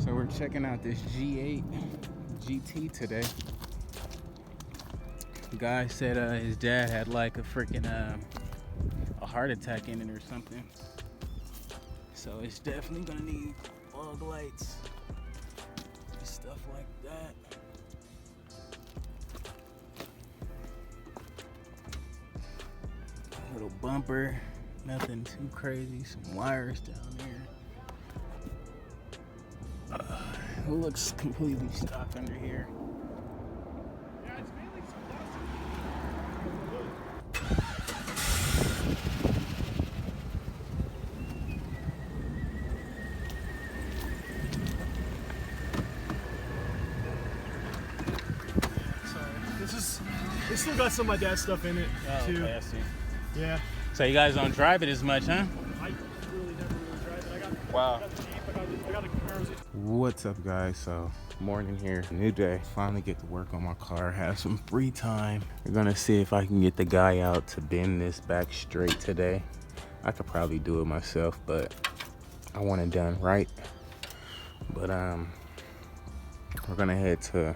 So we're checking out this G8 GT today. The guy said his dad had like a freaking a heart attack in it or something. So it's definitely gonna need fog lights and stuff like that. Little bumper, nothing too crazy. Some wires down there. It looks completely stock under here. Yeah, it's mainly some plastic. Sorry, this still got some of my dad's stuff in it too. Okay, I see. Yeah. So you guys don't drive it as much, huh? I really never drive it. Wow. I got the Jeep, I got the Camaro. What's up, guys? So morning here, new day. Finally get to work on my car, have some free time. We're gonna see if I can get the guy out to bend this back straight today. I could probably do it myself, but I want it done right. But we're gonna head to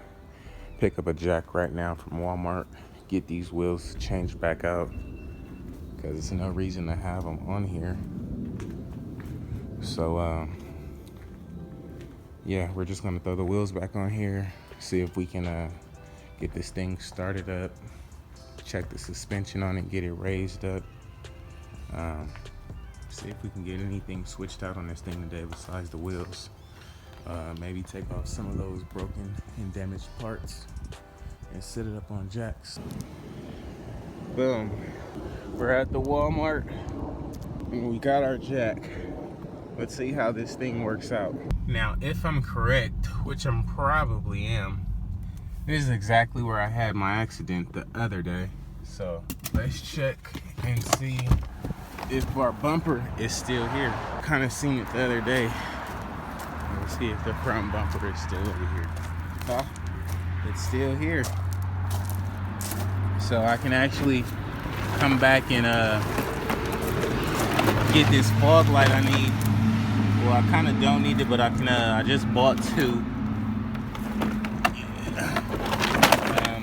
pick up a jack right now from Walmart, get these wheels changed back out, because there's no reason to have them on here. So yeah, we're just gonna throw the wheels back on here, see if we can get this thing started up, check the suspension on it, get it raised up, see if we can get anything switched out on this thing today besides the wheels. Maybe take off some of those broken and damaged parts and set it up on jacks. Boom, we're at the Walmart and we got our jack. Let's see how this thing works out. Now, if I'm correct, which I probably am, this is exactly where I had my accident the other day. So let's check and see if our bumper is still here. Kind of seen it the other day. Let's see if the front bumper is still over here. Oh, it's still here. So I can actually come back and get this fog light I need. Well, I kind of don't need it, but I can. I just bought two.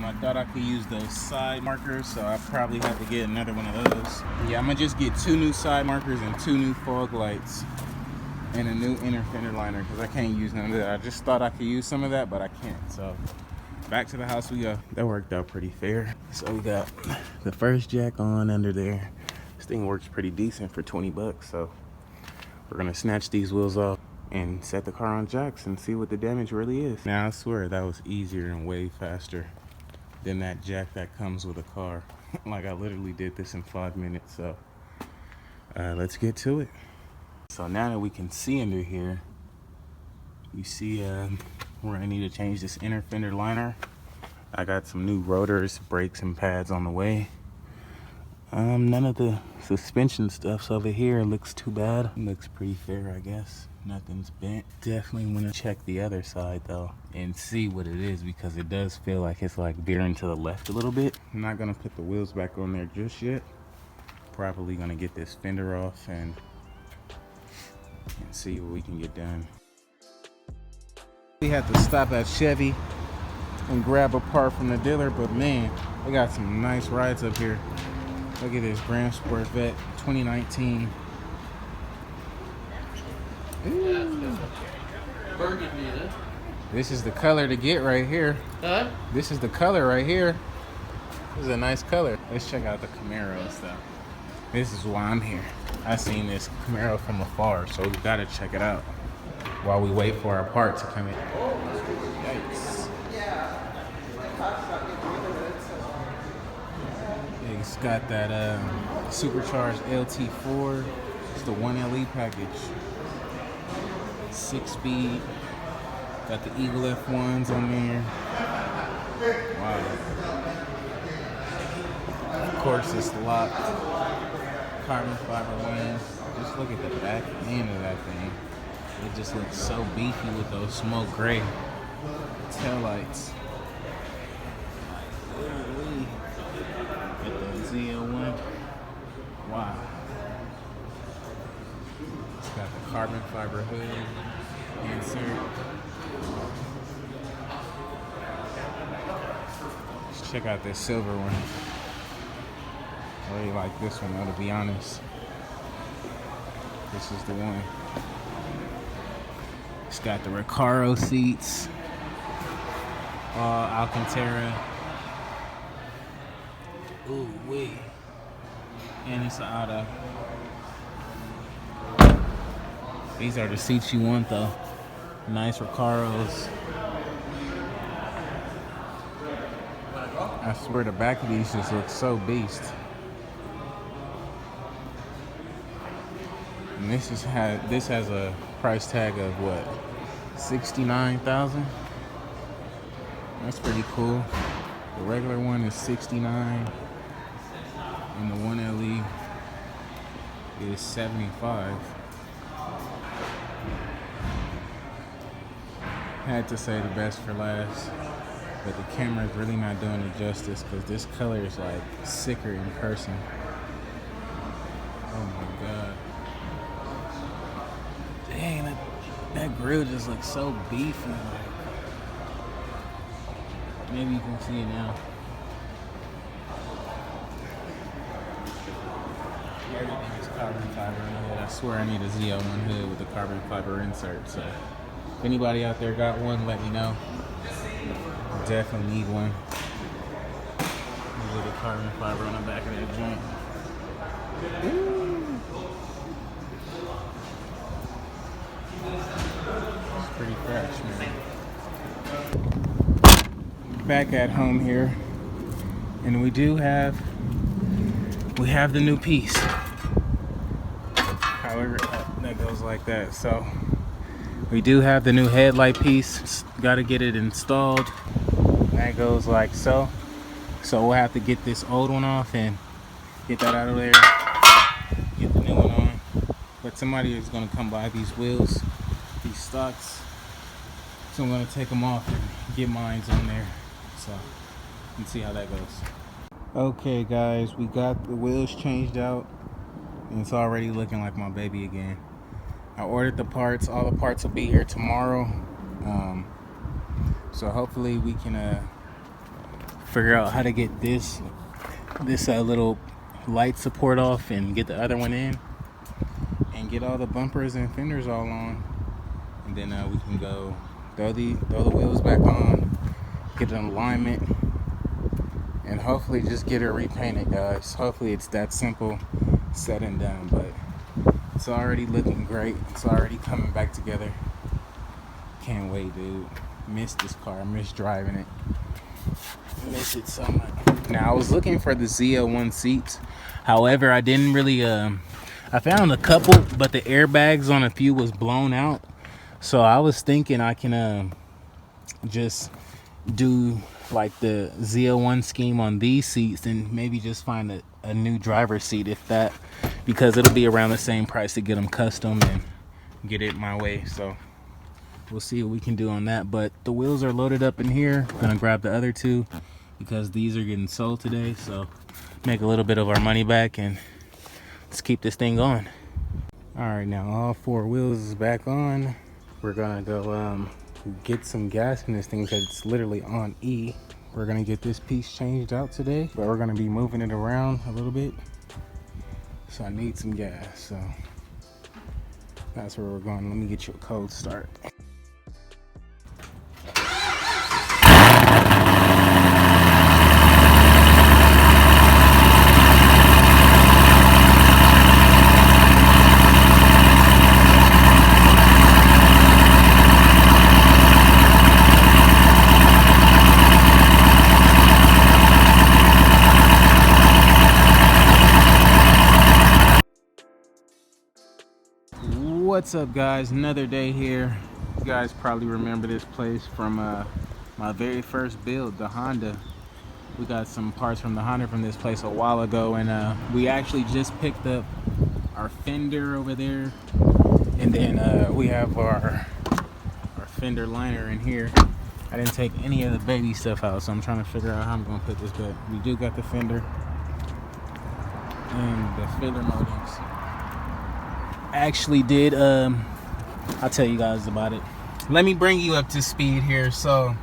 I thought I could use those side markers, so I probably have to get another one of those. Yeah, I'm gonna just get 2 new side markers and 2 new fog lights and a new inner fender liner, because I can't use none of that. I just thought I could use some of that, but I can't. So back to the house we go. That worked out pretty fair. So we got the first jack on under there. This thing works pretty decent for 20 bucks. So we're gonna snatch these wheels off and set the car on jacks and see what the damage really is. Now I swear that was easier and way faster than that jack that comes with a car. Like I literally did this in 5 minutes. So let's get to it. So now that we can see under here, you see we're gonna need to change this inner fender liner. I got some new rotors, brakes, and pads on the way. None of the suspension stuff's over here. Looks too bad. Looks pretty fair, I guess. Nothing's bent. Definitely want to check the other side though and see what it is, because it does feel like it's like veering to the left a little bit. I'm not gonna put the wheels back on there just yet. Probably gonna get this fender off and see what we can get done. We had to stop at Chevy and grab a part from the dealer, but man, they got some nice rides up here. Look at this Grand Sport Vet 2019. Ooh. This is the color to get right here. Huh? This is the color right here. This is a nice color. Let's check out the Camaro and stuff. This is why I'm here. I seen this Camaro from afar, so we gotta check it out while we wait for our part to come in. Yikes. It's got that supercharged LT4. It's the 1LE package. 6-speed. Got the Eagle F1s on there. Wow. Of course, it's locked. Carbon fiber wings. Just look at the back end of that thing. It just looks so beefy with those smoke gray taillights. Get the ZL1. Wow. It's got the carbon fiber hood insert. check out this silver one. I really like this one though, to be honest. This is the one. It's got the Recaro seats. All Alcantara. Ooh wee. And it's an auto. These are the seats you want though. Nice Recaros. I swear the back of these just look so beast. And this has a price tag of what? $69,000? That's pretty cool. The regular one is $69, and the 1LE is $75. Had to say the best for last, but the camera is really not doing it justice because this color is like sicker in person. Oh my god. Dang, that grill just looks so beefy. Maybe you can see it now. Everything is carbon fiber in the hood. I swear I need a Z01 hood with a carbon fiber insert. So if anybody out there got one, let me know. Definitely need one. With a carbon fiber on the back of that joint. It's pretty fresh, man. Back at home here, and we have the new piece. However, that goes like that. So we do have the new headlight piece. Got to get it installed. That goes like so. So we'll have to get this old one off and get that out of there. Get the new one on. But somebody is gonna come buy these wheels, these stocks. So I'm gonna take them off and get mine on there. So you can see how that goes. Okay guys, we got the wheels changed out and it's already looking like my baby again. I ordered the parts. All the parts will be here tomorrow. So hopefully we can figure out how to get this little light support off and get the other one in and get all the bumpers and fenders all on, and then we can go throw the wheels back on, get an alignment, and hopefully just get it repainted, guys. Hopefully it's that simple, said and done, but it's already looking great. It's already coming back together. Can't wait, dude. Miss this car. Miss driving it. Miss it so much. Now I was looking for the Z01 seats. However, I didn't really I found a couple, but the airbags on a few was blown out. So I was thinking I can just do like the Z01 scheme on these seats and maybe just find a new driver's seat, if that, because it'll be around the same price to get them custom and get it my way. So we'll see what we can do on that. But the wheels are loaded up in here. Gonna grab the other two because these are getting sold today, so make a little bit of our money back and let's keep this thing going. All right, now all four wheels is back on. We're gonna go get some gas in this thing because it's literally on E. We're gonna get this piece changed out today, but we're gonna be moving it around a little bit, so I need some gas. So that's where we're going. Let me get you a cold start. What's up, guys? Another day here. You guys probably remember this place from my very first build, the Honda. We got some parts from the Honda from this place a while ago, and we actually just picked up our fender over there, and then we have our fender liner in here. I didn't take any of the baby stuff out, so I'm trying to figure out how I'm gonna put this, but we do got the fender and the filler moldings. Actually did I'll tell you guys about it. Let me bring you up to speed here. So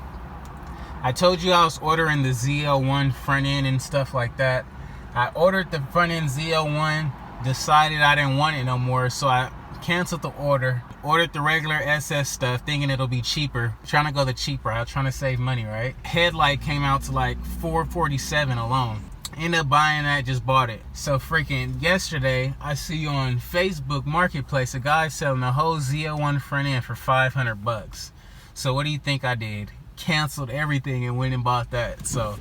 I told you I was ordering the ZL1 front end and stuff like that. I ordered the front end ZL1, decided I didn't want it no more, so I canceled the order. Ordered the regular SS stuff, thinking it'll be cheaper. Trying to go the cheap route, trying to save money, right? Headlight came out to like $447 alone. Ended up buying that, just bought it. So freaking yesterday, I see on Facebook Marketplace a guy selling the whole ZL1 front end for 500 bucks. So what do you think I did? Canceled everything and went and bought that. So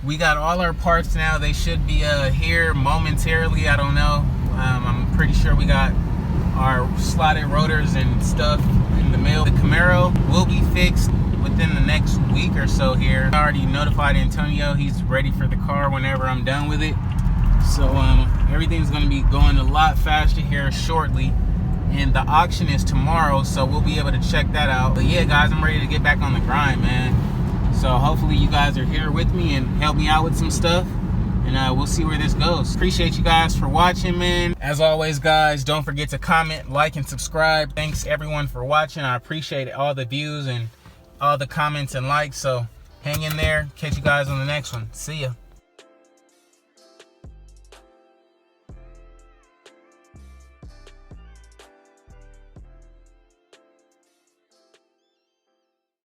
we got all our parts now. They should be here momentarily. I don't know. I'm pretty sure we got our slotted rotors and stuff in the mail. The Camaro will be fixed within the next week or so here. I already notified Antonio. He's ready for the car whenever I'm done with it. So everything's going to be going a lot faster here shortly. And the auction is tomorrow, so we'll be able to check that out. But yeah, guys, I'm ready to get back on the grind, man. So hopefully you guys are here with me and help me out with some stuff. And we'll see where this goes. Appreciate you guys for watching, man. As always, guys, don't forget to comment, like, and subscribe. Thanks, everyone, for watching. I appreciate all the views and all the comments and likes. So hang in there. Catch you guys on the next one. See ya.